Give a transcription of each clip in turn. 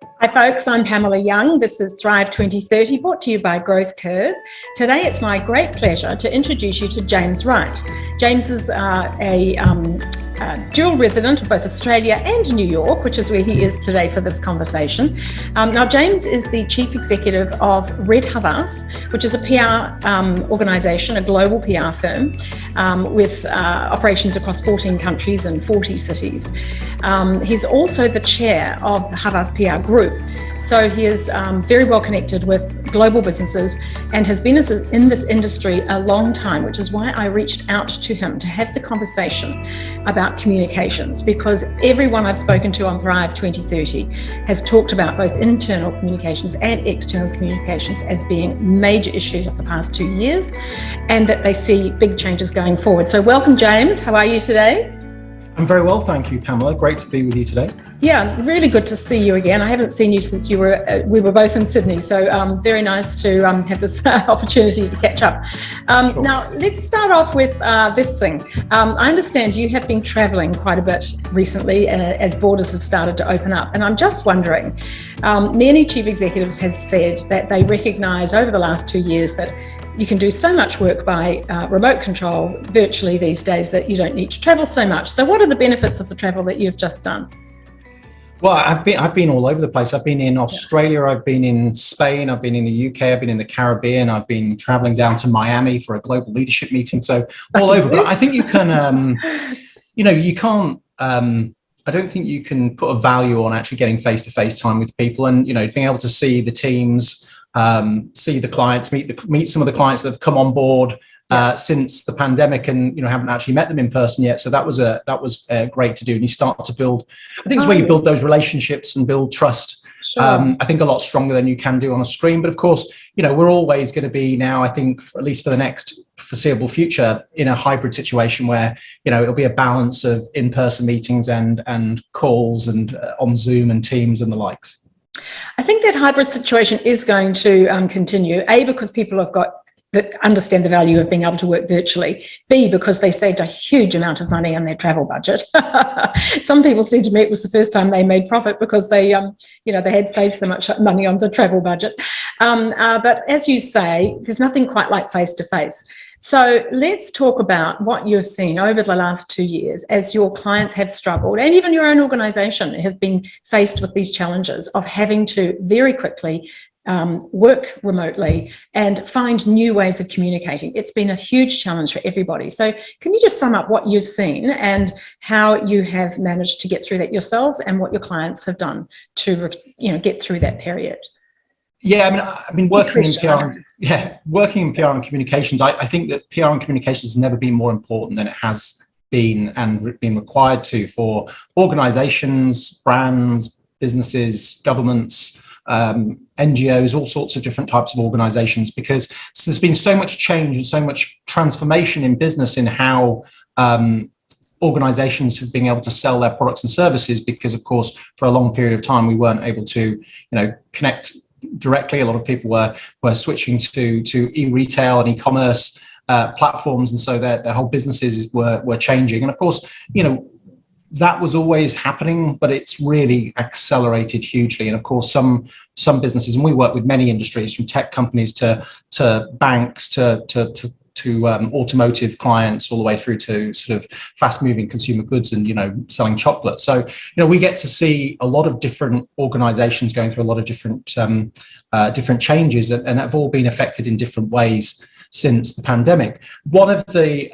Hi folks, I'm Pamela Young. This is Thrive 2030, brought to you by Growth Curve. Today it's my great pleasure to introduce you to James Wright. James is a dual resident of both Australia and New York, which is where he is today for this conversation. Now, James is the Chief Executive of Red Havas, which is a PR organisation, a global PR firm with operations across 14 countries and 40 cities. He's also the chair of the Havas PR Group. So he is very well connected with global businesses and has been in this industry a long time, which is why I reached out to him to have the conversation about communications, because everyone I've spoken to on Thrive 2030 has talked about both internal communications and external communications as being major issues of the past 2 years, and that they see big changes going forward. So welcome, James. How are you today? I'm very well, thank you, Pamela. Great to be with you today. Yeah, really good to see you again. I haven't seen you since we were both in Sydney, so very nice to have this opportunity to catch up. Sure. Now, let's start off with this thing. I understand you have been travelling quite a bit recently as borders have started to open up, and I'm just wondering, many chief executives have said that they recognise over the last 2 years that you can do so much work by remote control virtually these days that you don't need to travel so much. So what are the benefits of the travel that you've just done? Well, I've been all over the place. I've been in Australia, I've been in Spain, I've been in the UK, I've been in the Caribbean, I've been traveling down to Miami for a global leadership meeting. So all over. But I think you can, you can't, I don't think you can put a value on actually getting face-to-face time with people and, being able to see the teams, see the clients, meet some of the clients that have come on board since the pandemic, and haven't actually met them in person yet. So that was great to do, and you start to build. I think it's where you build those relationships and build trust. Sure. I think a lot stronger than you can do on a screen. But of course, we're always going to be now, I think, at least for the next foreseeable future, in a hybrid situation where it'll be a balance of in-person meetings and calls and on Zoom and Teams and the likes. I think that hybrid situation is going to continue, A, because people have got that understand the value of being able to work virtually, B, because they saved a huge amount of money on their travel budget. Some people said to me it was the first time they made profit because they had saved so much money on the travel budget. But as you say, there's nothing quite like face-to-face. So let's talk about what you've seen over the last 2 years as your clients have struggled, and even your own organisation have been faced with these challenges of having to very quickly work remotely and find new ways of communicating. It's been a huge challenge for everybody. So can you just sum up what you've seen and how you have managed to get through that yourselves and what your clients have done to get through that period? Yeah, I mean, working in PR and communications, I think that PR and communications has never been more important than it has been and been required to for organizations, brands, businesses, governments, NGOs, all sorts of different types of organizations, because there's been so much change and so much transformation in business in how organizations have been able to sell their products and services, because of course for a long period of time we weren't able to connect directly. A lot of people were switching to e-retail and e-commerce platforms, and so their whole businesses were changing. And of course, that was always happening, but it's really accelerated hugely. And of course, some businesses, and we work with many industries, from tech companies to banks to automotive clients, all the way through to sort of fast-moving consumer goods and selling chocolate. So we get to see a lot of different organizations going through a lot of different changes, and have all been affected in different ways since the pandemic. One of the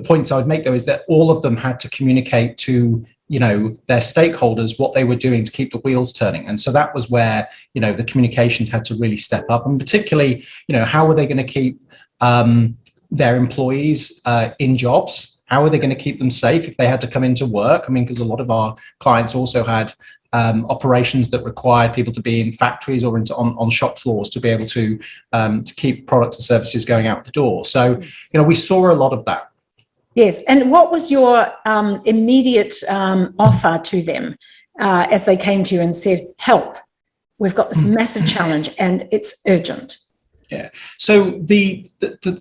points I would make, though, is that all of them had to communicate to their stakeholders what they were doing to keep the wheels turning. And so that was where the communications had to really step up, and particularly how were they going to keep their employees in jobs? How are they going to keep them safe if they had to come into work? I mean, because a lot of our clients also had operations that required people to be in factories or on shop floors to be able to keep products and services going out the door. So, we saw a lot of that. Yes. And what was your immediate offer to them as they came to you and said, help, we've got this massive challenge and it's urgent? Yeah. So the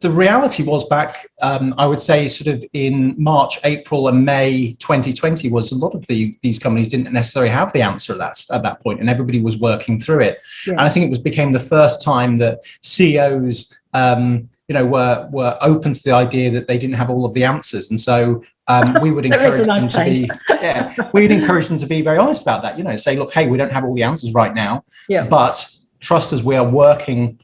reality was back, I would say, sort of in March, April, and May 2020, was a lot of these companies didn't necessarily have the answer at that point, and everybody was working through it. Yeah. And I think it became the first time that CEOs, were open to the idea that they didn't have all of the answers, and so we would encourage them to be, we'd encourage them to be very honest about that. Say, look, hey, we don't have all the answers right now, but trust us, we are working.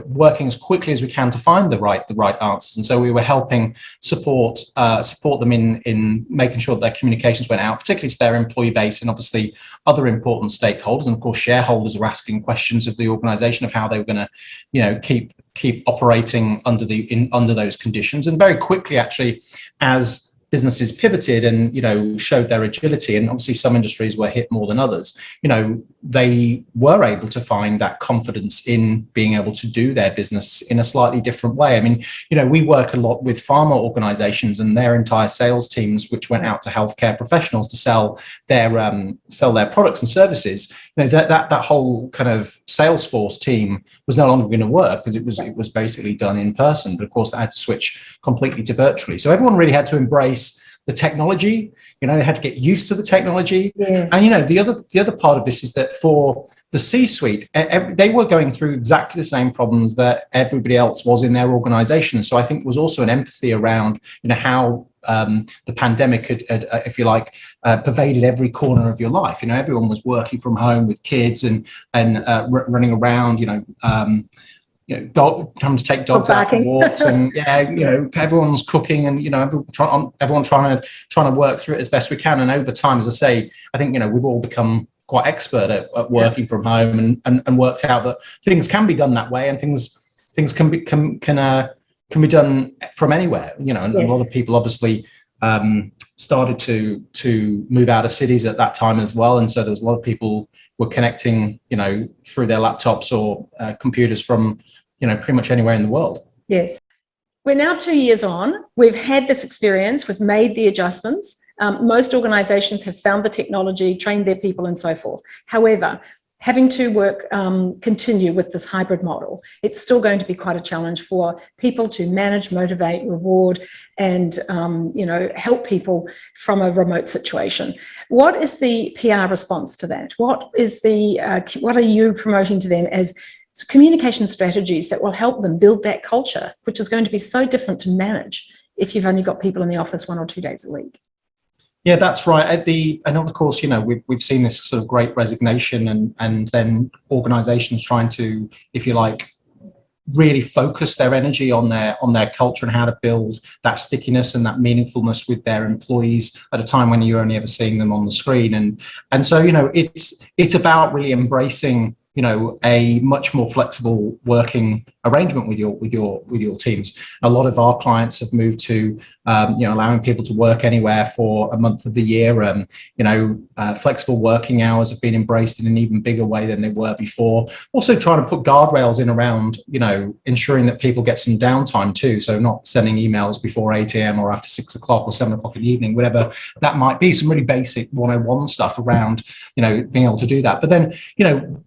Working as quickly as we can to find the right answers. And so we were helping support them in making sure that their communications went out, particularly to their employee base and obviously other important stakeholders. And of course, shareholders were asking questions of the organization of how they were going to, keep operating under those conditions. And very quickly, actually, as businesses pivoted and showed their agility, and obviously some industries were hit more than others, they were able to find that confidence in being able to do their business in a slightly different way. I mean, we work a lot with pharma organizations and their entire sales teams, which went out to healthcare professionals to sell their products and services. That whole kind of Salesforce team was no longer going to work because it was basically done in person. But of course, I had to switch completely to virtually. So everyone really had to embrace the technology. They had to get used to the technology. Yes. And the other part of this is that for the C-suite, they were going through exactly the same problems that everybody else was in their organization. So I think there was also an empathy around how the pandemic had, if you like, pervaded every corner of your life. Everyone was working from home with kids and running around. Having to take dogs out for walks, and everyone's cooking, and everyone trying to work through it as best we can. And over time, as I say, I think we've all become quite expert at working from home and worked out that things can be done that way, and things can be done from anywhere. And a lot of people obviously started to move out of cities at that time as well, and so there was a lot of people were connecting through their laptops or computers from pretty much anywhere in the world. Yes. We're now 2 years on. We've had this experience. We've made the adjustments. Most organizations have found the technology, trained their people, and so forth. However, having to continue with this hybrid model, it's still going to be quite a challenge for people to manage, motivate, reward, and help people from a remote situation. What is the PR response to that? What are you promoting to them as communication strategies that will help them build that culture, which is going to be so different to manage if you've only got people in the office 1 or 2 days a week? Yeah, that's right. And of course, we've seen this sort of great resignation, and then organizations trying to, if you like, really focus their energy on their culture and how to build that stickiness and that meaningfulness with their employees at a time when you're only ever seeing them on the screen. And so, it's about really embracing a much more flexible working arrangement with your teams. A lot of our clients have moved to allowing people to work anywhere for a month of the year. Flexible working hours have been embraced in an even bigger way than they were before. Also trying to put guardrails in around ensuring that people get some downtime too. So not sending emails before 8 a.m. or after 6 o'clock or 7 o'clock in the evening, whatever that might be. Some really basic 101 stuff around being able to do that. But then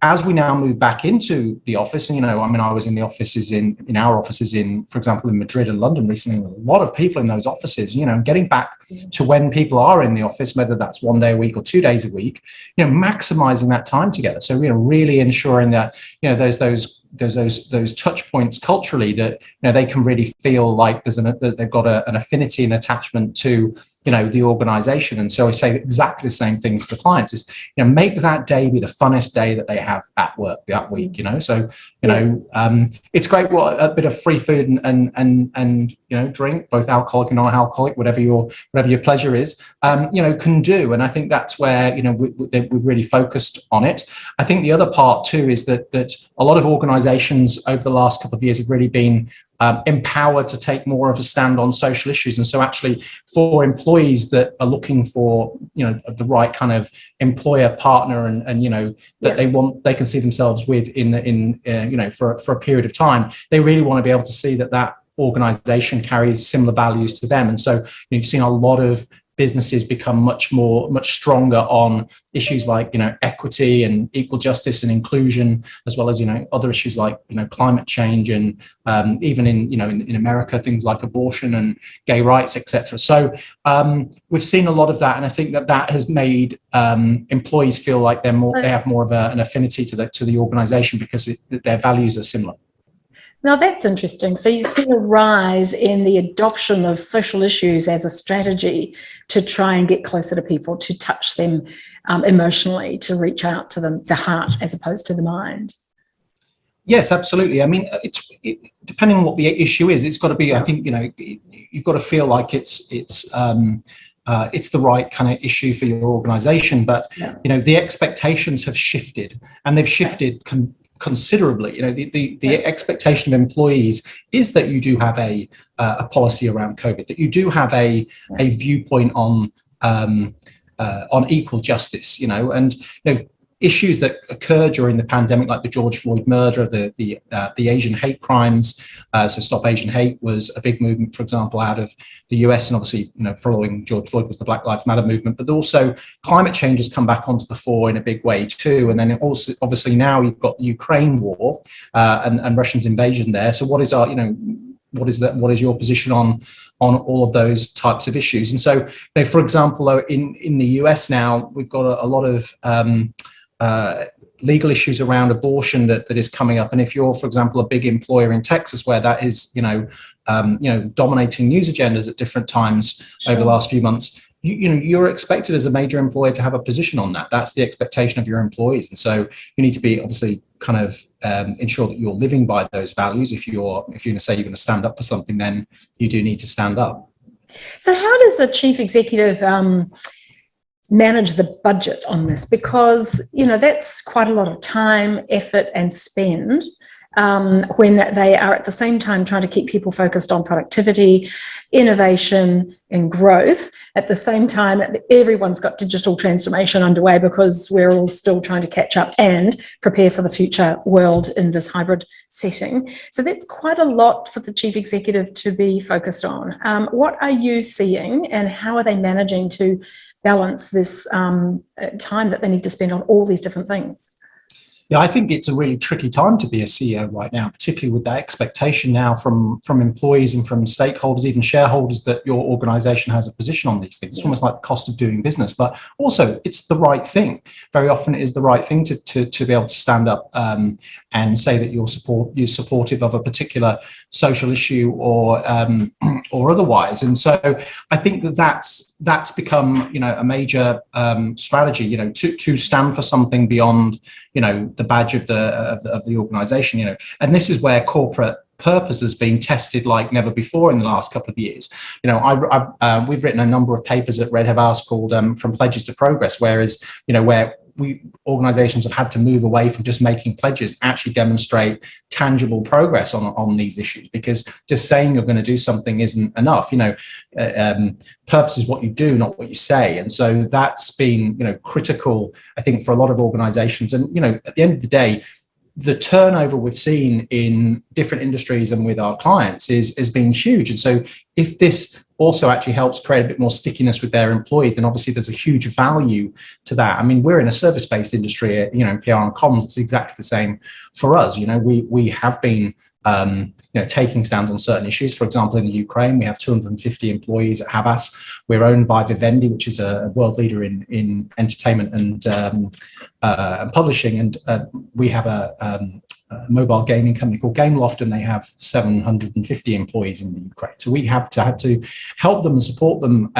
as we now move back into the office, and I was in the offices in our offices for example, in Madrid and London recently, a lot of people in those offices, getting back to when people are in the office, whether that's 1 day a week or 2 days a week, maximizing that time together. So really ensuring that there's those touch points culturally that they can really feel like they've got an affinity and attachment to the organization. And so I say exactly the same things to the clients is make that day be the funnest day that they have at work that week. So it's great what a bit of free food and drink, both alcoholic and non-alcoholic, whatever your pleasure is, can do. And I think that's where we've really focused on it. I think the other part too is that a lot of organizations over the last couple of years have really been empowered to take more of a stand on social issues. And so actually for employees that are looking for, the right kind of employer partner and that they can see themselves with for a period of time, they really want to be able to see that organization carries similar values to them. And so you've seen a lot of businesses become much stronger on issues like, equity and equal justice and inclusion, as well as, other issues like, climate change and even in America, things like abortion and gay rights, etc. So we've seen a lot of that, and I think that has made employees feel like they have more of an affinity to the organisation because their values are similar. Now that's interesting. So you've seen a rise in the adoption of social issues as a strategy to try and get closer to people, to touch them emotionally, to reach out to them, the heart as opposed to the mind. Yes, absolutely. I mean, depending on what the issue is, it's got to be. I think you've got to feel like it's the right kind of issue for your organisation. But the expectations have shifted, and they've shifted considerably. The expectation of employees is that you do have a policy around COVID, that you do have a viewpoint on equal justice, and issues that occurred during the pandemic, like the George Floyd murder, the Asian hate crimes. So Stop Asian Hate was a big movement, for example, out of the US, and obviously, following George Floyd was the Black Lives Matter movement. But also, climate change has come back onto the fore in a big way too. And then also, obviously, now you've got the Ukraine war and Russia's invasion there. So what is your position on all of those types of issues? And so, for example, in the US now, we've got a lot of legal issues around abortion that is coming up. And if you're, for example, a big employer in Texas, where that is, dominating news agendas at different times over the last few months, you're expected as a major employer to have a position on that. That's the expectation of your employees. And so you need to be obviously kind of ensure that you're living by those values. If you're going to say you're going to stand up for something, then you do need to stand up. So how does a chief executive manage the budget on this? Because, that's quite a lot of time, effort and spend when they are at the same time trying to keep people focused on productivity, innovation and growth. At the same time, everyone's got digital transformation underway because we're all still trying to catch up and prepare for the future world in this hybrid setting. So that's quite a lot for the chief executive to be focused on. What are you seeing, and how are they managing to balance this time that they need to spend on all these different things? Yeah, I think it's a really tricky time to be a CEO right now, particularly with that expectation now from employees and from stakeholders, even shareholders, that your organization has a position on these things. It's almost like the cost of doing business, but also it's the right thing. Very often it is the right thing to be able to stand up and say that you're supportive of a particular social issue or otherwise. And so I think that's become a major strategy, to stand for something beyond the badge of the organization, and this is where corporate purpose has been tested like never before in the last couple of years. We've written a number of papers at Red Havas called From Pledges to Progress, where organizations have had to move away from just making pledges, actually demonstrate tangible progress on these issues, because just saying you're going to do something isn't enough. Purpose is what you do, not what you say. And so that's been critical, I think, for a lot of organizations. And at the end of the day, the turnover we've seen in different industries and with our clients has been huge. And so if this also actually helps create a bit more stickiness with their employees, then obviously there's a huge value to that. I mean, we're in a service-based industry, in PR and comms. It's exactly the same for us. We have been taking stand on certain issues. For example, in the Ukraine, we have 250 employees at Havas. We're owned by Vivendi, which is a world leader in entertainment and publishing. And we have a mobile gaming company called Gameloft, and they have 750 employees in the Ukraine. So we had to help them and support them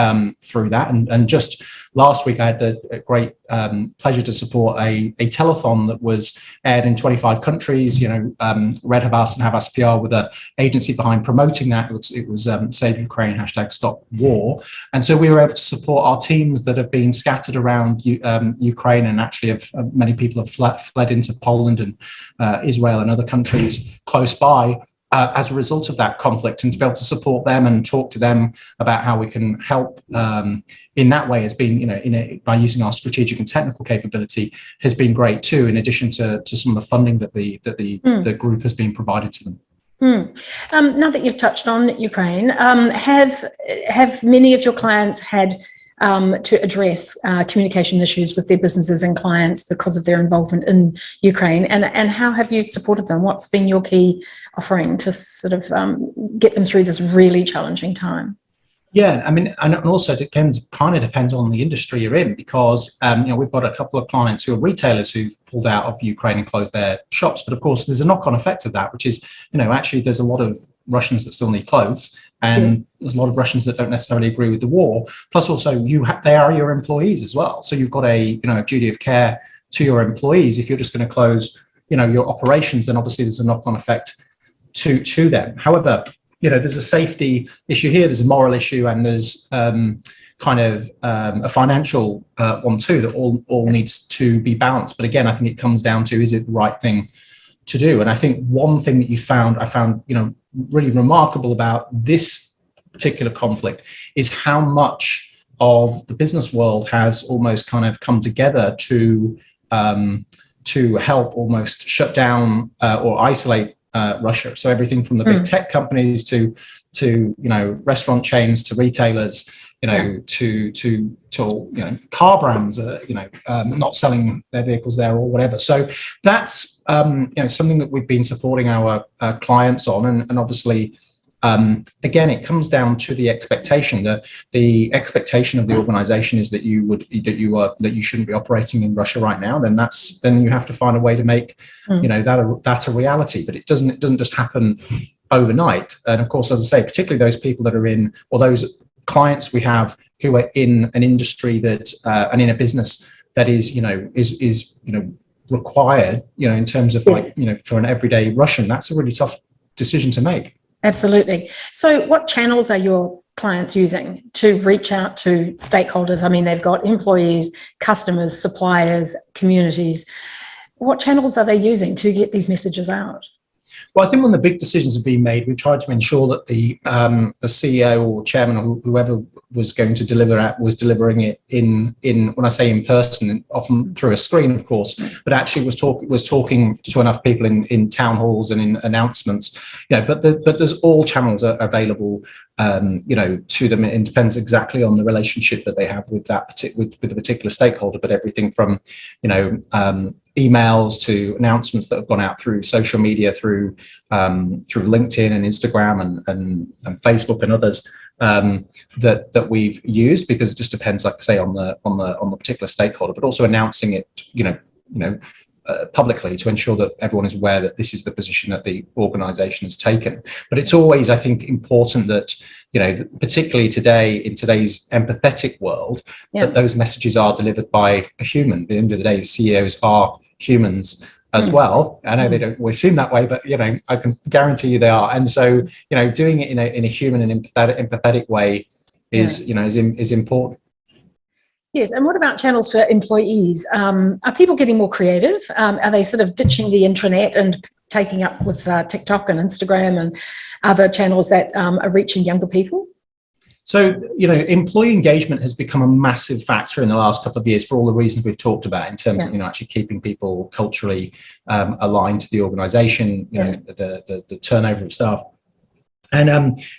through that. And just last week, I had the great pleasure to support a telethon that was aired in 25 countries. Red Havas and Havas PR were the agency behind promoting that. It was Save Ukraine, #Stop War. And so we were able to support our teams that have been scattered around Ukraine, and actually many people have fled into Poland and Israel and other countries close by as a result of that conflict. And to be able to support them and talk to them about how we can help in that way has been, by using our strategic and technical capability, has been great too, in addition to some of the funding that the group has been provided to them. Now that you've touched on Ukraine, have many of your clients had to address communication issues with their businesses and clients because of their involvement in Ukraine? And how have you supported them? What's been your key offering to sort of get them through this really challenging time? Yeah, I mean, and also it kind of depends on the industry you're in, because we've got a couple of clients who are retailers who've pulled out of Ukraine and closed their shops. But of course, there's a knock-on effect of that, which is, actually there's a lot of Russians that still need clothes, and there's a lot of Russians that don't necessarily agree with the war. Plus, also they are your employees as well, so you've got a duty of care to your employees. If you're just going to close, your operations, then obviously there's a knock-on effect to them. However, there's a safety issue here, there's a moral issue, and there's a financial one too, that all needs to be balanced. But again, I think it comes down to, is it the right thing to do? And I think one thing that I found really remarkable about this particular conflict is how much of the business world has almost kind of come together to help almost shut down or isolate Russia. So everything from the big tech companies to restaurant chains, to retailers, to car brands, not selling their vehicles there or whatever. So that's something that we've been supporting our clients on, and obviously. Again, it comes down to the expectation. The expectation of the organisation is that you shouldn't be operating in Russia right now. Then you have to find a way to make that a reality. But it doesn't just happen overnight. And of course, as I say, particularly those people that are in, or those clients we have who are in an industry that and in a business that is required in terms of for an everyday Russian, that's a really tough decision to make. Absolutely. So what channels are your clients using to reach out to stakeholders? I mean, they've got employees, customers, suppliers, communities. What channels are they using to get these messages out? Well, I think when the big decisions have been made, we've tried to ensure that the CEO or chairman or whoever was going to deliver it was delivering it in when I say in person, often through a screen, of course, but actually was talking to enough people in town halls and in announcements. But there's all channels are available to them. It depends exactly on the relationship that they have with with the particular stakeholder. But everything from emails to announcements that have gone out through social media, through LinkedIn and Instagram and Facebook and others that we've used, because it just depends, like I say, on the particular stakeholder, but also announcing it, publicly, to ensure that everyone is aware that this is the position that the organisation has taken. But it's always, I think, important that, particularly today, in today's empathetic world, that those messages are delivered by a human. At the end of the day, CEOs are humans as well. I know they don't always seem that way, but I can guarantee you they are. And so, doing it in a human and empathetic way is important. Yes, and what about channels for employees? Are people getting more creative? Are they sort of ditching the intranet and taking up with TikTok and Instagram and other channels that are reaching younger people? So, employee engagement has become a massive factor in the last couple of years for all the reasons we've talked about, in terms of, actually keeping people culturally aligned to the organisation, the turnover of staff. And,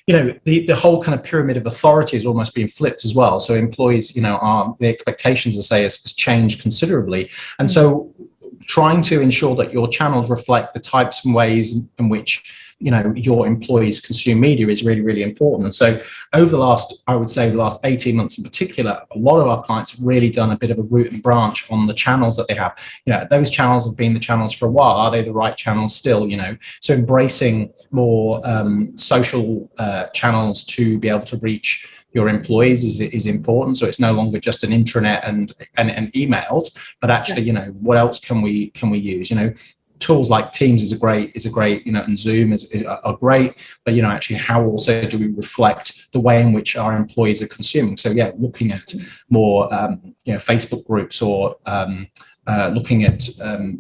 the whole kind of pyramid of authority has almost been flipped as well. So employees, the expectations, I say, has changed considerably. And so trying to ensure that your channels reflect the types and ways in which your employees consume media is really, really important. And so over the last 18 months in particular, a lot of our clients have really done a bit of a root and branch on the channels that they have. Those channels have been the channels for a while. Are they the right channels still? So embracing more social channels to be able to reach your employees is important. So it's no longer just an intranet and emails, but actually, what else can we use? Tools like Teams is a great, and Zoom are great, but actually, how also do we reflect the way in which our employees are consuming? So looking at more Facebook groups, or looking at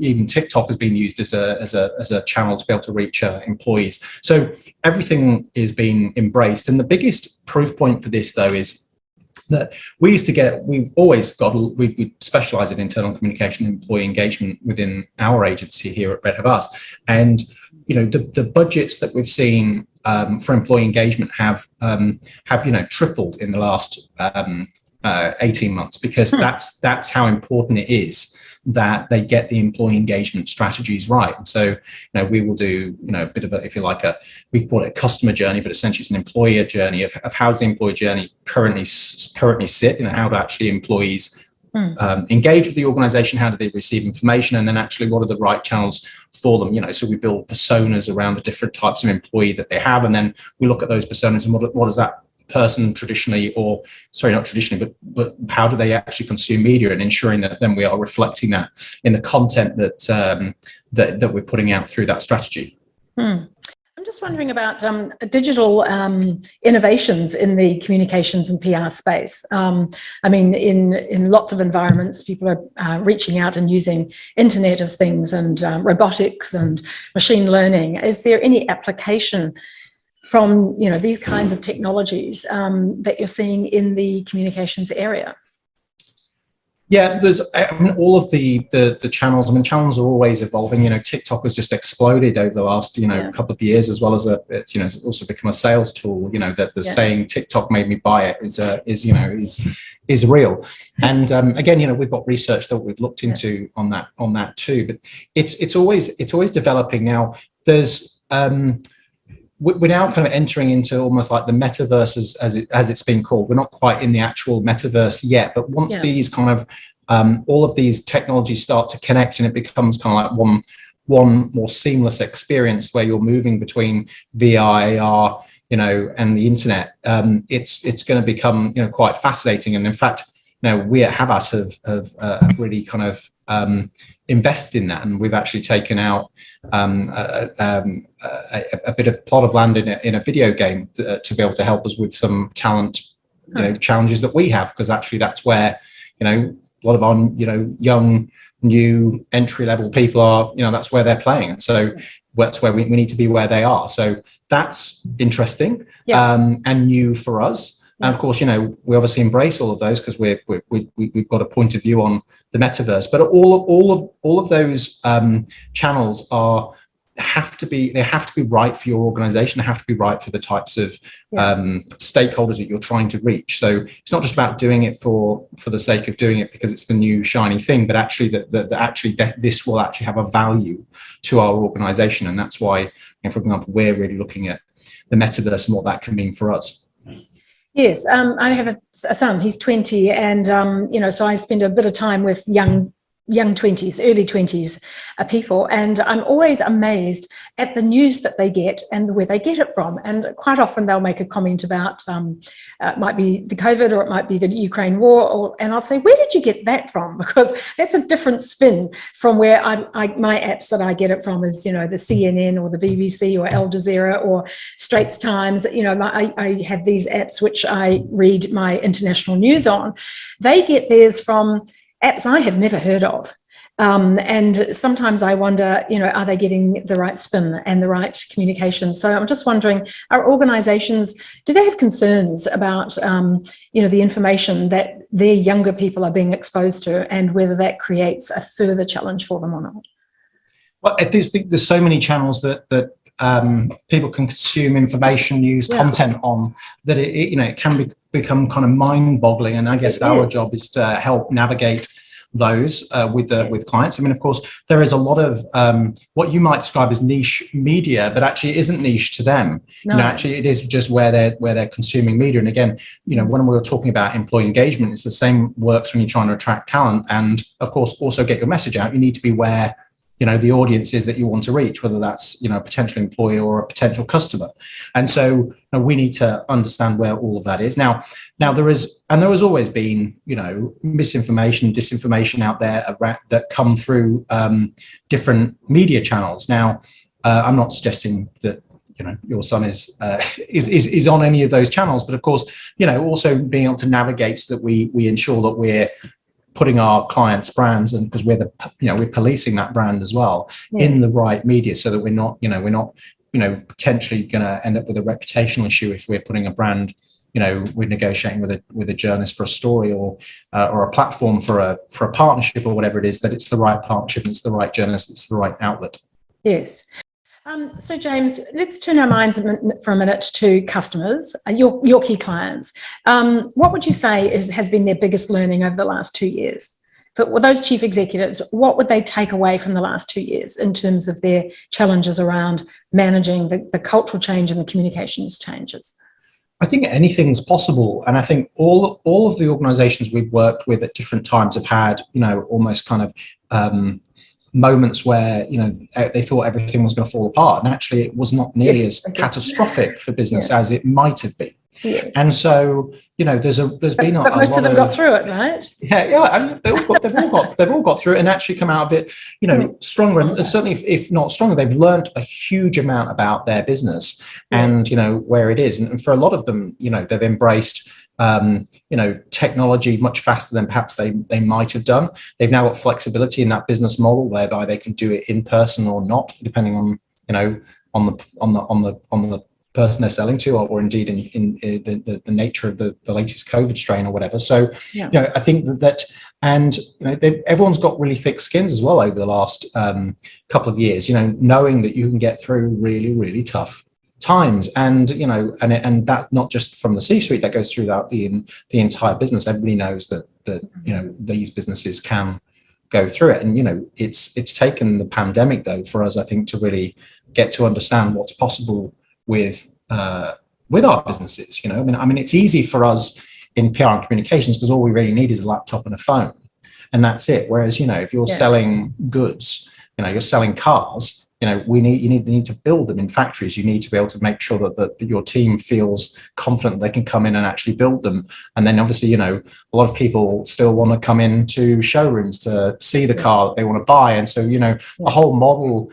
even TikTok has been used as a channel to be able to reach employees. So everything is being embraced, and the biggest proof point for this, though, is that we specialize in internal communication and employee engagement within our agency here at Red Havas. And, the budgets that we've seen for employee engagement have tripled in the last 18 months, because that's how important it is that they get the employee engagement strategies right. And so, we will do, a bit of a, if you like, we call it a customer journey, but essentially it's an employer journey of how's the employee journey currently sit, how do actually employees engage with the organization, how do they receive information, and then actually what are the right channels for them. So we build personas around the different types of employee that they have, and then we look at those personas and what does that person traditionally, or sorry, not traditionally, but how do they actually consume media, and ensuring that then we are reflecting that in the content that that we're putting out through that strategy. I'm just wondering about digital innovations in the communications and PR space. I mean, in lots of environments, people are reaching out and using Internet of Things and robotics and machine learning. Is there any application from these kinds of technologies that you're seeing in the communications area? Yeah, there's all of the channels. Channels are always evolving. TikTok has just exploded over the last couple of years, as well as it's also become a sales tool. That the saying "TikTok made me buy it" is real. And again, we've got research that we've looked into on that too. But it's always developing. Now there's we're now kind of entering into almost like the metaverse as it's been called. We're not quite in the actual metaverse yet, but once these kind of all of these technologies start to connect, and it becomes kind of like one more seamless experience where you're moving between VR, AR, and the internet, it's going to become quite fascinating. And in fact, we at Havas have really kind of invest in that, and we've actually taken out a bit of plot of land in a video game to be able to help us with some talent challenges that we have, because actually that's where a lot of our young new entry level people are, that's where they're playing, and so that's where we need to be where they are. So that's interesting and new for us. And of course, we obviously embrace all of those because we've got a point of view on the metaverse. But all of those channels have to be right for your organization. They have to be right for the types of stakeholders that you're trying to reach. So it's not just about doing it for the sake of doing it because it's the new shiny thing, but actually that this will actually have a value to our organization. And that's why, for example, we're really looking at the metaverse and what that can mean for us. Yes, I have a son. He's 20, and so I spend a bit of time with young 20s, early 20s people, and I'm always amazed at the news that they get and where they get it from. And quite often they'll make a comment about it might be the COVID, or it might be the Ukraine war, and I'll say, where did you get that from? Because that's a different spin from where my apps that I get it from is the CNN or the BBC or Al Jazeera or Straits Times. I have these apps which I read my international news on. They get theirs from apps I have never heard of. And sometimes I wonder, are they getting the right spin and the right communication? So I'm just wondering, are organizations, do they have concerns about, the information that their younger people are being exposed to, and whether that creates a further challenge for them or not? Well, I think there's so many channels that people can consume information, news, content on, that it can become kind of mind-boggling. And I guess our job is to help navigate those with clients. Of course, there is a lot of what you might describe as niche media, but actually it isn't niche to them. No. Actually it is just where they're consuming media. And again, when we were talking about employee engagement, it's the same works when you're trying to attract talent, and of course also get your message out. You need to be where the audience is that you want to reach, whether that's, a potential employee or a potential customer. And so we need to understand where all of that is. Now there has always been, misinformation, disinformation out there that come through different media channels. Now, I'm not suggesting that, your son is on any of those channels, but of course, also being able to navigate so that we ensure that we're putting our clients' brands, and because we're policing that brand as well in the right media, so that we're not potentially going to end up with a reputational issue if we're putting a brand, we're negotiating with a journalist for a story or a platform for a partnership or whatever it is, that it's the right partnership, and it's the right journalist, it's the right outlet. Yes. So James, let's turn our minds for a minute to customers, your key clients. What would you say has been their biggest learning over the last 2 years? For those chief executives, what would they take away from the last 2 years in terms of their challenges around managing the cultural change and the communications changes? I think anything's possible. And I think all of the organizations we've worked with at different times have had, almost kind of moments where, they thought everything was going to fall apart. And actually it was not nearly as catastrophic for business as it might have been. Yes. And so, there's been a lot of... But most of them got through it, right? Yeah. And they've all got through it and actually come out of it, stronger. And certainly, if not stronger, they've learned a huge amount about their business and, where it is. And for a lot of them, they've embraced, technology much faster than perhaps they might have done. They've now got flexibility in that business model whereby they can do it in person or not, depending on, on the person they're selling to, or indeed in the nature of the latest COVID strain or whatever. So, I think that and everyone's got really thick skins as well over the last couple of years. Knowing that you can get through really, really tough times, and and that not just from the C-suite, that goes throughout the entire business. Everybody knows that these businesses can go through it, and it's taken the pandemic though for us, I think, to really get to understand what's possible with our businesses. I mean, it's easy for us in PR and communications because all we really need is a laptop and a phone, and that's it. Whereas, if you're selling goods, you're selling cars, you need to build them in factories. You need to be able to make sure that your team feels confident they can come in and actually build them. And then obviously, a lot of people still want to come into showrooms to see the car that they want to buy. And so, the whole model,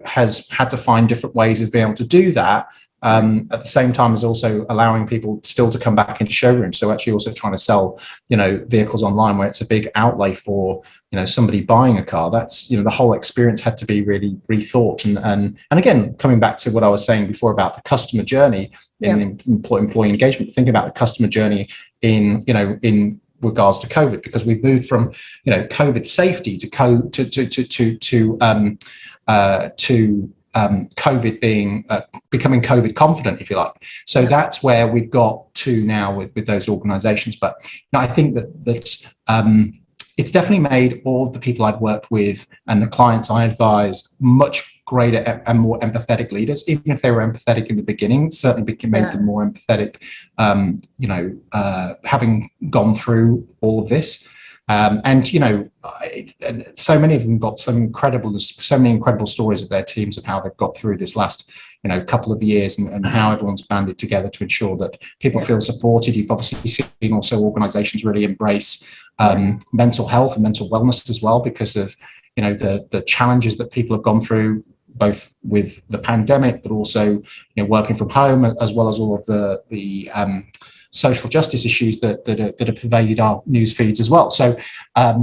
has had to find different ways of being able to do that. At the same time as also allowing people still to come back into showrooms. So actually also trying to sell, vehicles online where it's a big outlay for, somebody buying a car. That's, the whole experience had to be really rethought. And again, coming back to what I was saying before about the customer journey in employee engagement, thinking about the customer journey in regards to COVID, because we've moved from, COVID safety to COVID being becoming COVID confident, if you like. So that's where we've got to now with those organizations. But I think that it's definitely made all of the people I've worked with and the clients I advise much greater and more empathetic leaders. Even if they were empathetic in the beginning, certainly made them more empathetic, having gone through all of this. And so many of them got so many incredible stories of their teams of how they've got through this last couple of years, and how everyone's banded together to ensure that people feel supported. You've obviously seen also organizations really embrace mental health and mental wellness as well, because of the challenges that people have gone through, both with the pandemic, but also working from home, as well as all of the social justice issues that have pervaded our news feeds as well. So, I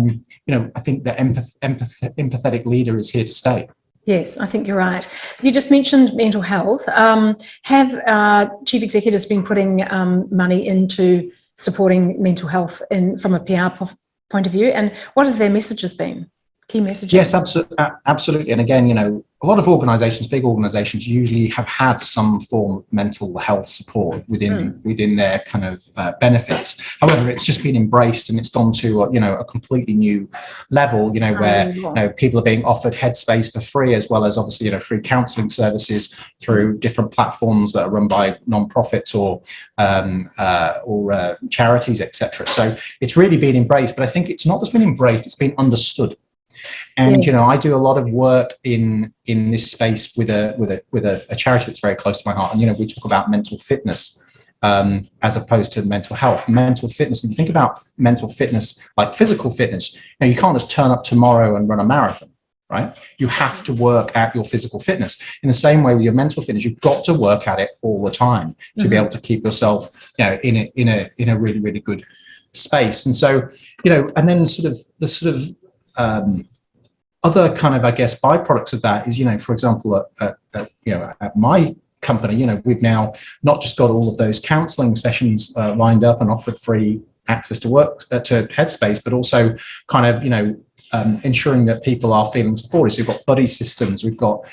think the empathetic leader is here to stay. Yes, I think you're right. You just mentioned mental health. Have chief executives been putting money into supporting mental health from a PR point of view? And what have their messages been? Key messages? Yes, absolutely. And again, a lot of organizations, big organizations, usually have had some form of mental health support within their kind of benefits. However, it's just been embraced and it's gone to a completely new level, where people are being offered headspace for free, as well as obviously free counselling services through different platforms that are run by non-profits or charities, etc. So it's really been embraced, but I think it's not just been embraced; it's been understood. And I do a lot of work in this space with a charity that's very close to my heart. And we talk about mental fitness as opposed to mental health. Mental fitness, and you think about mental fitness like physical fitness. You can't just turn up tomorrow and run a marathon, right? You have to work at your physical fitness. In the same way with your mental fitness, you've got to work at it all the time to be able to keep yourself, in a really, really good space. And so, and then other kind of, I guess, byproducts of that is, for example, at my company, we've now not just got all of those counselling sessions lined up and offered free access to work to Headspace, but also kind of, ensuring that people are feeling supported. So we've got buddy systems. We've got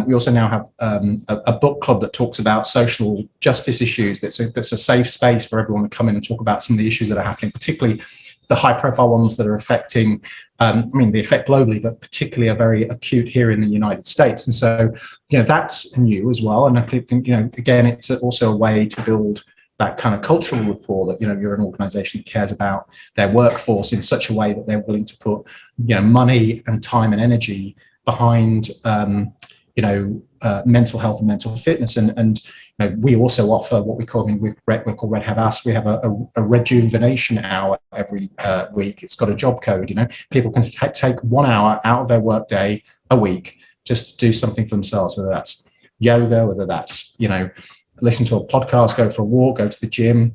we also now have a book club that talks about social justice issues. That's a safe space for everyone to come in and talk about some of the issues that are happening, particularly the high-profile ones that are affecting. They affect globally, but particularly are very acute here in the United States. And so, that's new as well. And I think, again, it's also a way to build that kind of cultural rapport that, you're an organization that cares about their workforce in such a way that they're willing to put, money and time and energy behind, mental health and mental fitness. And we also offer what we call Red Havas. We have a rejuvenation hour every week. It's got a job code. People can take 1 hour out of their workday a week just to do something for themselves, whether that's yoga, whether that's, listen to a podcast, go for a walk, go to the gym,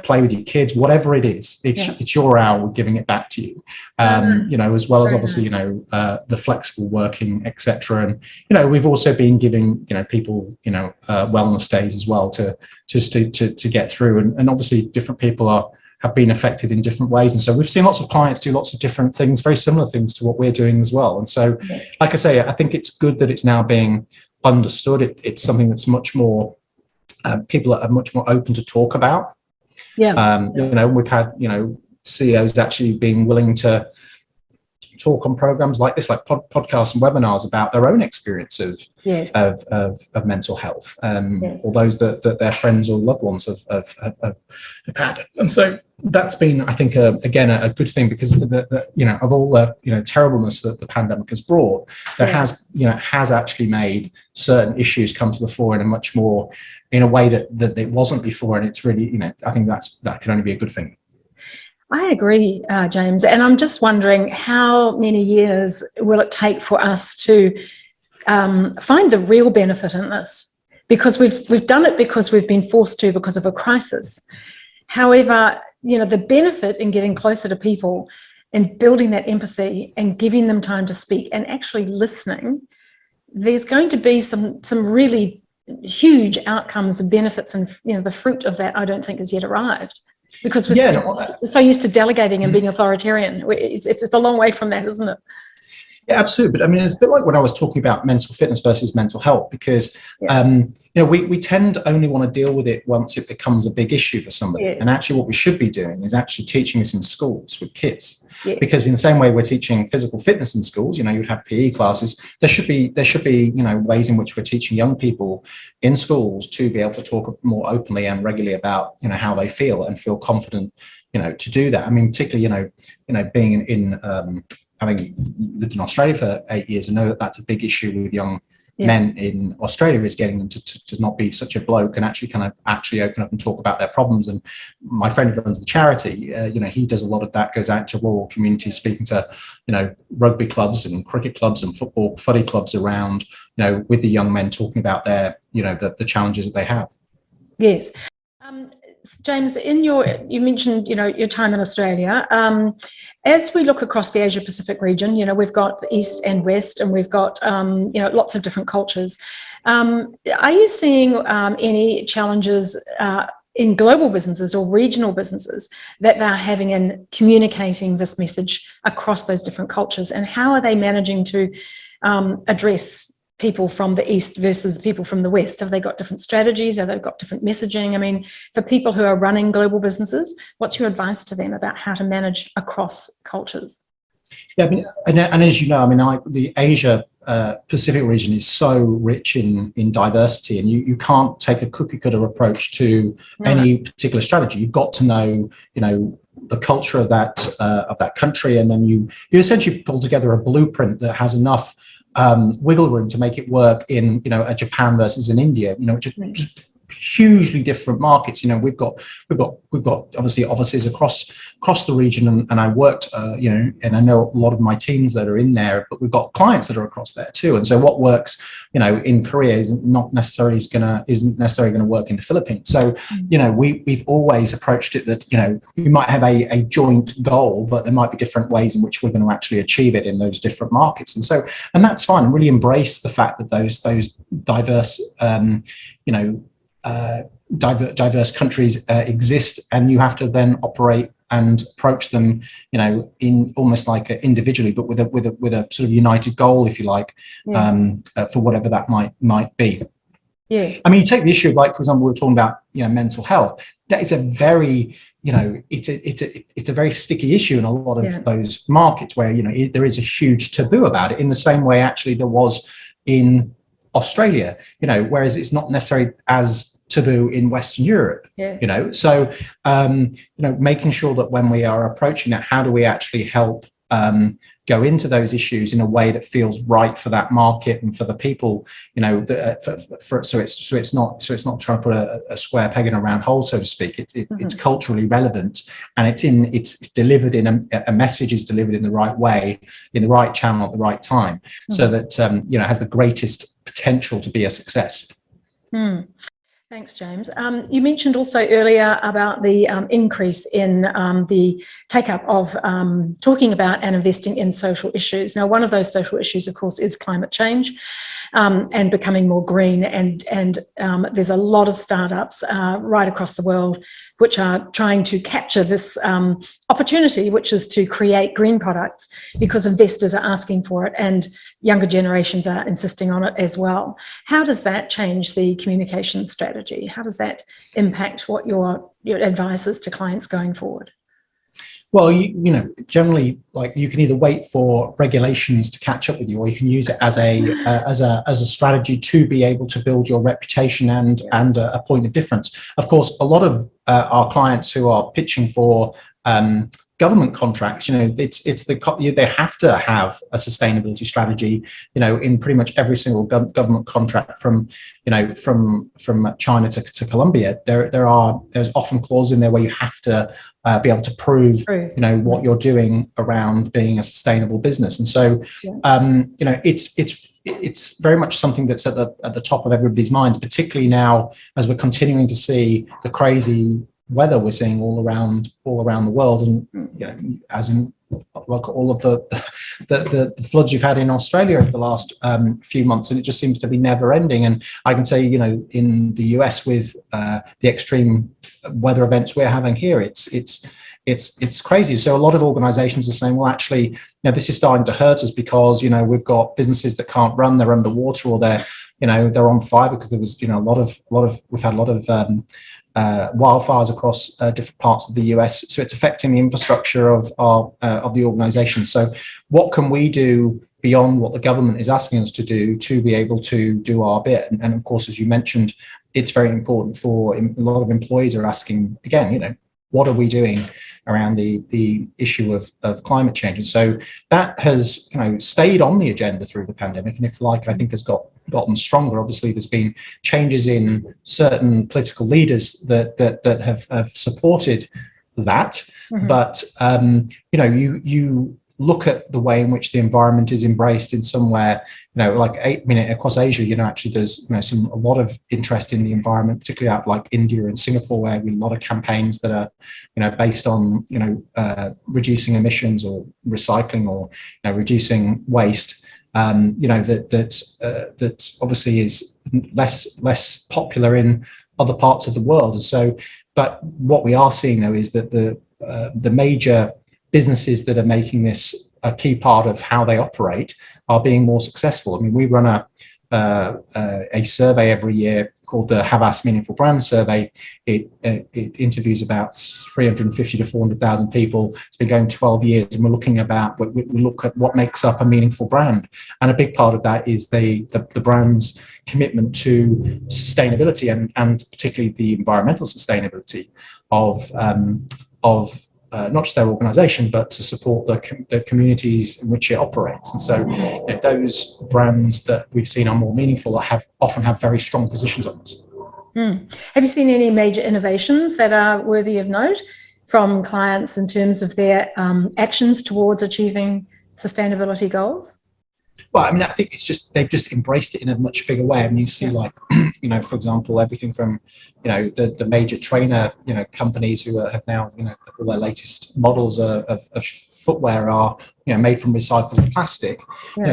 play with your kids, whatever it is. It's your hour, we're giving it back to you. As well as obviously, the flexible working, etc. And, we've also been giving, people, wellness days as well to get through. And obviously different people have been affected in different ways. And so we've seen lots of clients do lots of different things, very similar things to what we're doing as well. And so, like I say, I think it's good that it's now being understood. It's something that's much more, people are much more open to talk about. We've had, CEOs actually being willing to talk on programs like this, like podcasts and webinars about their own experience of mental health, or those that their friends or loved ones have had. And so that's been, I think, again, a good thing, because of all the terribleness that the pandemic has brought, there has actually made certain issues come to the fore in a way that it wasn't before. And it's really, I think that can only be a good thing. I agree, James, and I'm just wondering how many years will it take for us to find the real benefit in this? Because we've done it because we've been forced to because of a crisis. However, the benefit in getting closer to people and building that empathy and giving them time to speak and actually listening, there's going to be some really huge outcomes and benefits, and the fruit of that I don't think has yet arrived. Because we're so used to delegating and being authoritarian. It's just a long way from that, isn't it? Yeah, absolutely. But it's a bit like when I was talking about mental fitness versus mental health, because we tend to only want to deal with it once it becomes a big issue for somebody. And actually what we should be doing is actually teaching this in schools with kids. Because in the same way we're teaching physical fitness in schools, you'd have PE classes, there should be ways in which we're teaching young people in schools to be able to talk more openly and regularly about how they feel and feel confident to do that. Particularly being in having lived in Australia for 8 years, I know that that's a big issue with young men in Australia, is getting them to not be such a bloke and actually open up and talk about their problems. And my friend who runs the charity, he does a lot of that, goes out to rural communities, speaking to, rugby clubs and cricket clubs and football footy clubs around, with the young men, talking about their, the challenges that they have. Yes. James, you mentioned, your time in Australia. As we look across the Asia Pacific region, we've got the East and West, and we've got, lots of different cultures. Are you seeing any challenges in global businesses or regional businesses that they're having in communicating this message across those different cultures? And how are they managing to address people from the East versus people from the West? Have they got different strategies? Have they got different messaging? For people who are running global businesses, what's your advice to them about how to manage across cultures? Yeah, and as you know, the Asia Pacific region is so rich in diversity, and you can't take a cookie cutter approach to any particular strategy. You've got to know, the culture of that country, and then you essentially pull together a blueprint that has enough wiggle room to make it work in a Japan versus in India, which are just hugely different markets. We've got obviously offices across the region, and I worked and I know a lot of my teams that are in there, but we've got clients that are across there too. And so what works in Korea isn't necessarily going to work in the Philippines. So we've always approached it that we might have a joint goal, but there might be different ways in which we're going to actually achieve it in those different markets. And that's fine. Really embrace the fact that those diverse diverse countries exist, and you have to then operate and approach them, in almost like individually, but with a sort of united goal, if you like, Yes. for whatever that might be. Yes. I mean, you take the issue of, like, for example, we were talking about, mental health. That is a very, it's a very sticky issue in a lot of those markets where, there is a huge taboo about it, in the same way actually there was in Australia, whereas it's not necessarily as taboo in Western Europe. Yes. So making sure that when we are approaching that, how do we actually help go into those issues in a way that feels right for that market and for the people, so it's not trying to put a square peg in a round hole, so to speak. It's culturally relevant, and it's delivered in a message is delivered in the right way, in the right channel at the right time, so that has the greatest potential to be a success. Thanks, James. You mentioned also earlier about the increase in the take-up of talking about and investing in social issues. Now, one of those social issues, of course, is climate change and becoming more green. And there's a lot of startups right across the world which are trying to capture this opportunity, which is to create green products, because investors are asking for it and younger generations are insisting on it as well. How does that change the communication strategy? How does that impact what your advice is to clients going forward? Well, generally, like, you can either wait for regulations to catch up with you, or you can use it as a strategy to be able to build your reputation and a point of difference. Of course, a lot of our clients who are pitching for government contracts, they have to have a sustainability strategy, in pretty much every single government contract from China to Colombia. There's often clauses in there where you have to be able to prove what you're doing around being a sustainable business. And so it's very much something that's at the top of everybody's minds, particularly now as we're continuing to see the crazy weather we're seeing all around the world, and as in, like, all of the floods you've had in Australia over the last few months, and it just seems to be never ending. And I can say, in the US, with the extreme weather events we're having here, it's crazy. So a lot of organizations are saying, well, actually, this is starting to hurt us, because we've got businesses that can't run, they're underwater, or they're on fire, because there was we've had a lot of wildfires across different parts of the US. So it's affecting the infrastructure of the organization. So what can we do beyond what the government is asking us to do to be able to do our bit? And of course, as you mentioned, it's very important for a lot of employees are asking, again, what are we doing around the issue of climate change? And so that has stayed on the agenda through the pandemic, and, if you like, I think has gotten stronger. Obviously, there's been changes in certain political leaders that have supported that, but you look at the way in which the environment is embraced in somewhere, across Asia, actually there's a lot of interest in the environment, particularly out like India and Singapore, where we have a lot of campaigns that are based on reducing emissions or recycling or reducing waste. That obviously is less popular in other parts of the world. And so, but what we are seeing, though, is that the major businesses that are making this a key part of how they operate are being more successful. I mean, we run a survey every year called the Havas Meaningful Brand Survey. It interviews about 350 to 400,000 people. It's been going 12 years, and we look at what makes up a meaningful brand. And a big part of that is the brand's commitment to sustainability, and particularly the environmental sustainability of not just their organization, but to support the communities in which it operates. And so those brands that we've seen are more meaningful often have very strong positions on this. Have you seen any major innovations that are worthy of note from clients in terms of their actions towards achieving sustainability goals? Well, I mean, I think they've just embraced it in a much bigger way. I mean, you see, like, for example, everything from, the major trainer, companies who have now, all their latest models of footwear are, made from recycled plastic.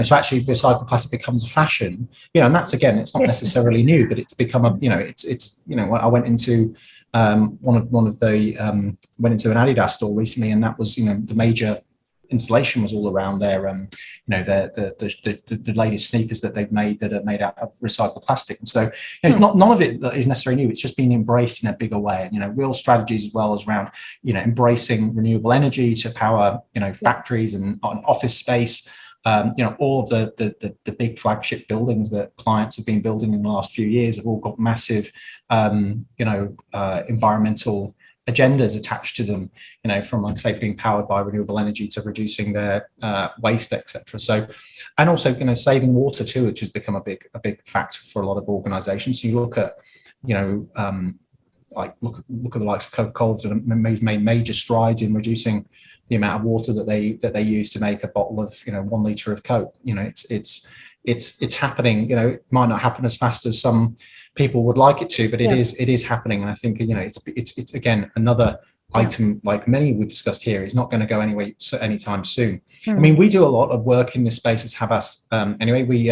So actually, recycled plastic becomes a fashion. And that's, again, it's not necessarily new, but it's become I went into one of the went into an Adidas store recently, and that was, the major installation was all around their the latest sneakers that they've made that are made out of recycled plastic. And so it's not, none of it is necessarily new. It's just being embraced in a bigger way. And real strategies as well as around embracing renewable energy to power factories and office space. All of the big flagship buildings that clients have been building in the last few years have all got massive environmental agendas attached to them, from, like, say, being powered by renewable energy to reducing their waste, etc. So, and also, saving water too, which has become a big factor for a lot of organizations. So you look at, look at the likes of Coca-Cola that have made major strides in reducing the amount of water that they use to make a bottle of 1 liter of Coke. It's happening. It might not happen as fast as some people would like it to, but it is happening. And I think it's again another item, like many we've discussed here, is not going to go anywhere anytime soon. I mean, we do a lot of work in this space as Havas. Anyway, we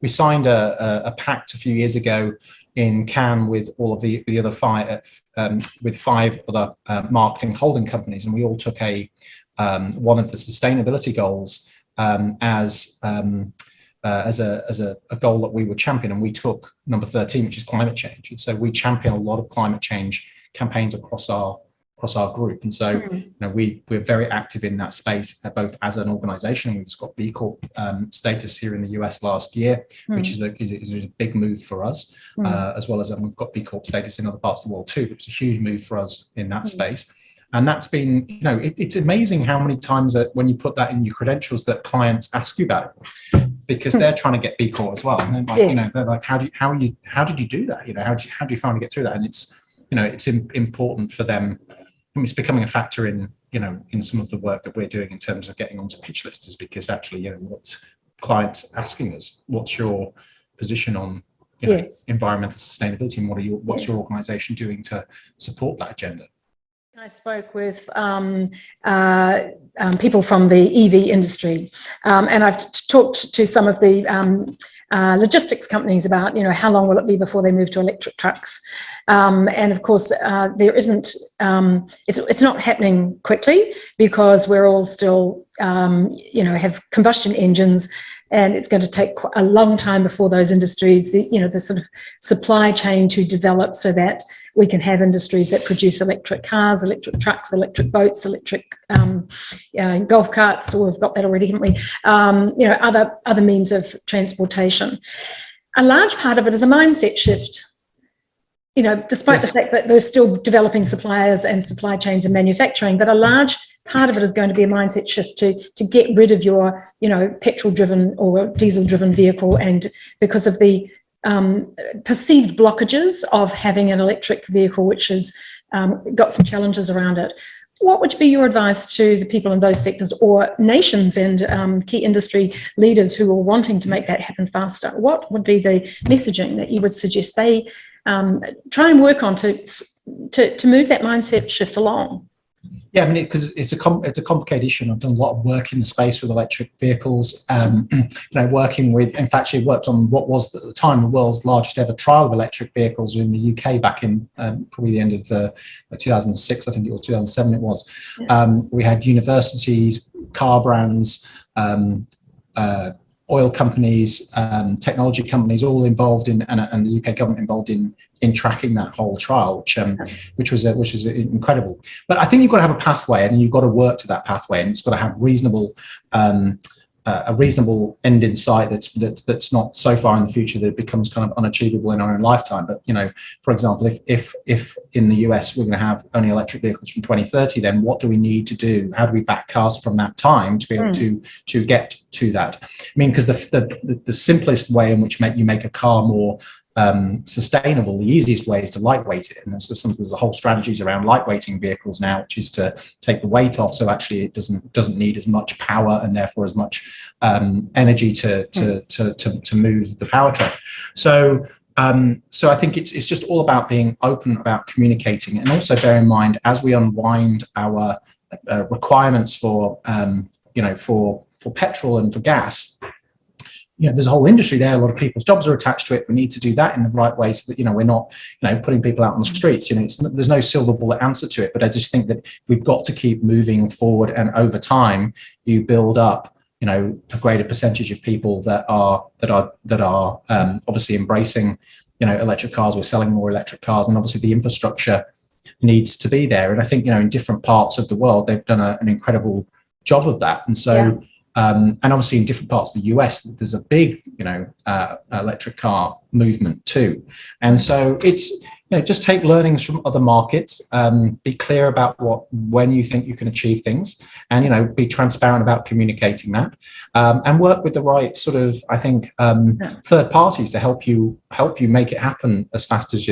signed a pact a few years ago in Cannes with all of the other five other marketing holding companies, and we all took one of the sustainability goals as a goal that we would champion, and we took number 13, which is climate change. And so we champion a lot of climate change campaigns across our group. And so we're very active in that space, both as an organization. We've just got B Corp status here in the US last year, which is a big move for us, as well as we've got B Corp status in other parts of the world too. It's a huge move for us in that space. And that's been, it's amazing how many times that when you put that in your credentials that clients ask you about it, because they're trying to get B Corp as well. And they're like, they're like, how did you do that? How do you finally get through that? And it's important for them. I mean, it's becoming a factor in some of the work that we're doing in terms of getting onto pitch lists, because actually, what clients asking us, what's your position on environmental sustainability, and what's your organization doing to support that agenda? I spoke with people from the EV industry, and I've talked to some of the logistics companies about, how long will it be before they move to electric trucks? And of course, there isn't, it's not happening quickly, because we're all still, have combustion engines, and it's going to take a long time before those industries, the sort of supply chain to develop so that we can have industries that produce electric cars, electric trucks, electric boats, electric golf carts. So we've got that already, haven't we? Other means of transportation. A large part of it is a mindset shift. Despite the fact that they're still developing suppliers and supply chains and manufacturing, but a large part of it is going to be a mindset shift to get rid of your, petrol-driven or diesel-driven vehicle, and because of the perceived blockages of having an electric vehicle, which has got some challenges around it. What would be your advice to the people in those sectors, or nations and key industry leaders who are wanting to make that happen faster? What would be the messaging that you would suggest they try and work on to move that mindset shift along? Yeah, I mean, because it's a complicated issue. I've done a lot of work in the space with electric vehicles. Working with, in fact, I worked on what was at the time the world's largest ever trial of electric vehicles in the UK back in probably the end of 2006, I think it was 2007. It was. We had universities, car brands, oil companies, technology companies, all involved in, and the UK government involved in tracking that whole trial, which was incredible. But I think you've got to have a pathway, and you've got to work to that pathway, and it's got to have a reasonable end in sight that's not so far in the future that it becomes kind of unachievable in our own lifetime. But for example, if in the US we're going to have only electric vehicles from 2030, then what do we need to do? How do we backcast from that time to be able to get to that? I mean, because the simplest way in which you make a car more sustainable, the easiest way is to lightweight it. And there's a whole strategies around lightweighting vehicles now, which is to take the weight off, so actually it doesn't need as much power and therefore as much energy to move the powertrain. So I think it's just all about being open about communicating, and also bear in mind, as we unwind our requirements for petrol and for gas, there's a whole industry there. A lot of people's jobs are attached to it. We need to do that in the right way so that, we're not, putting people out on the streets. There's no silver bullet answer to it. But I just think that we've got to keep moving forward. And over time, you build up, a greater percentage of people that are obviously embracing, electric cars. We're selling more electric cars, and obviously the infrastructure needs to be there. And I think, in different parts of the world, they've done an incredible job of that. And so, and obviously in different parts of the US, there's a big, electric car movement too. And so it's, just take learnings from other markets, be clear about when you think you can achieve things, and, be transparent about communicating that, and work with the right sort of, I think, third parties to help you make it happen as fast as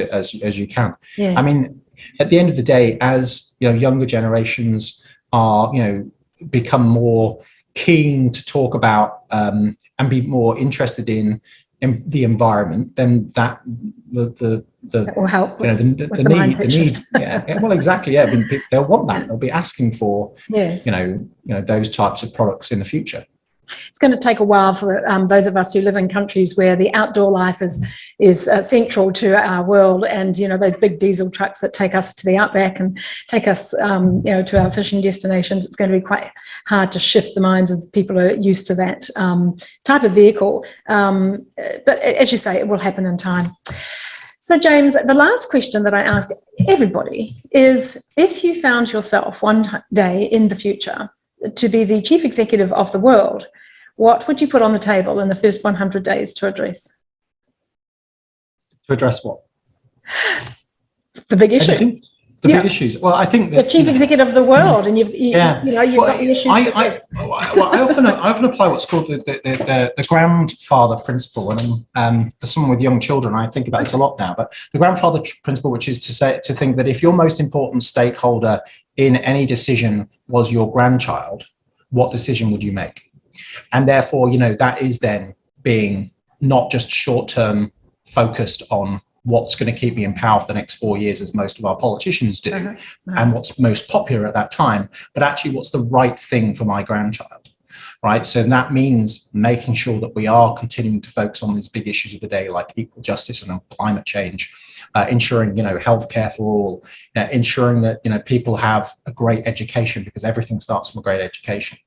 you can. Yes. I mean, at the end of the day, as, younger generations are, become more keen to talk about and be more interested in the environment, then that that will help. The need. Yeah. Well, exactly. Yeah. I mean, they'll want that. They'll be asking for those types of products in the future. It's going to take a while for those of us who live in countries where the outdoor life is central to our world, and those big diesel trucks that take us to the outback and take us to our fishing destinations. It's going to be quite hard to shift the minds of people who are used to that type of vehicle. But as you say, it will happen in time. So, James, the last question that I ask everybody is, if you found yourself one day in the future to be the chief executive of the world, what would you put on the table in the first 100 days to address? To address what? The big issues. The big issues. Well, I think that the chief executive of the world, and you've got the issues. I often apply what's called the grandfather principle, and as someone with young children, I think about this a lot now. But the grandfather principle, which is to think that if your most important stakeholder in any decision was your grandchild, what decision would you make? And therefore, that is then being not just short-term focused on what's going to keep me in power for the next 4 years, as most of our politicians do, and what's most popular at that time, but actually what's the right thing for my grandchild, right? So that means making sure that we are continuing to focus on these big issues of the day, like equal justice and climate change, ensuring, healthcare for all, ensuring that, people have a great education, because everything starts from a great education.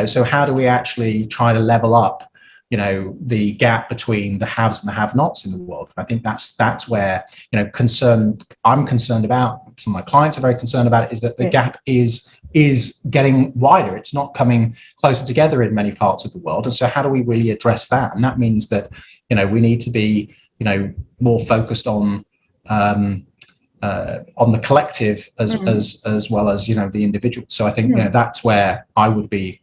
So how do we actually try to level up the gap between the haves and the have-nots in the world? I think that's where, I'm concerned about, some of my clients are very concerned about it, is that the gap is getting wider. It's not coming closer together in many parts of the world. And so how do we really address that? And that means that, we need to be, more focused on the collective as well as, the individual. So I think, that's where I would be,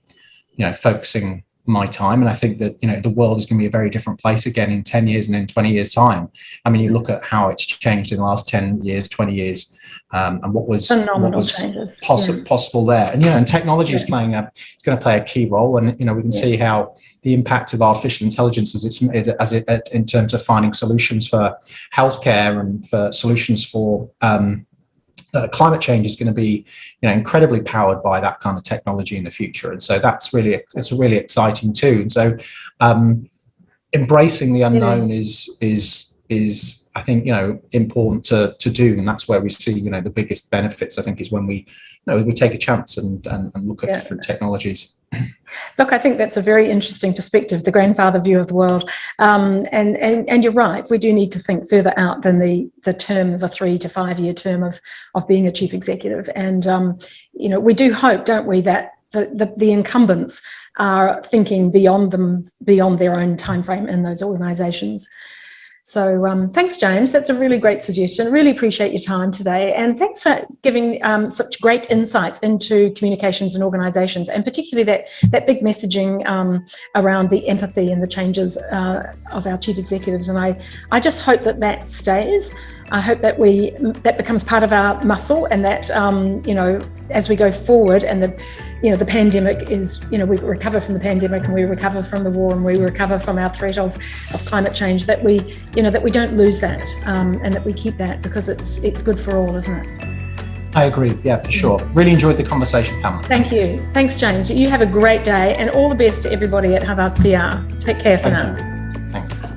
focusing my time. And I think that, the world is going to be a very different place again in 10 years and in 20 years time. I mean, you look at how it's changed in the last 10 years, 20 years, and what was possible there. And, technology is it's going to play a key role. And, we can see how the impact of artificial intelligence in terms of finding solutions for healthcare and for solutions for climate change is going to be, incredibly powered by that kind of technology in the future. And so it's really exciting too. And so embracing the unknown is I think, important to do. And that's where we see, the biggest benefits, I think, is when we take a chance and look at different technologies. Look, I think that's a very interesting perspective, the grandfather view of the world. And you're right, we do need to think further out than the 3 to 5 year term of being a chief executive. And, we do hope, don't we, that the incumbents are thinking beyond their own timeframe in those organisations. So thanks, James. That's a really great suggestion. Really appreciate your time today. And thanks for giving such great insights into communications and organisations, and particularly that big messaging around the empathy and the changes of our chief executives. And I just hope that stays. I hope that that becomes part of our muscle, and that, as we go forward, and the pandemic is, we recover from the pandemic, and we recover from the war, and we recover from our threat of climate change, that we don't lose that, and that we keep that, because it's good for all, isn't it? I agree. Yeah, for sure. Really enjoyed the conversation, Pamela. Thank you. Thanks, James. You have a great day, and all the best to everybody at Havas PR. Take care for now. Thank you. Thanks.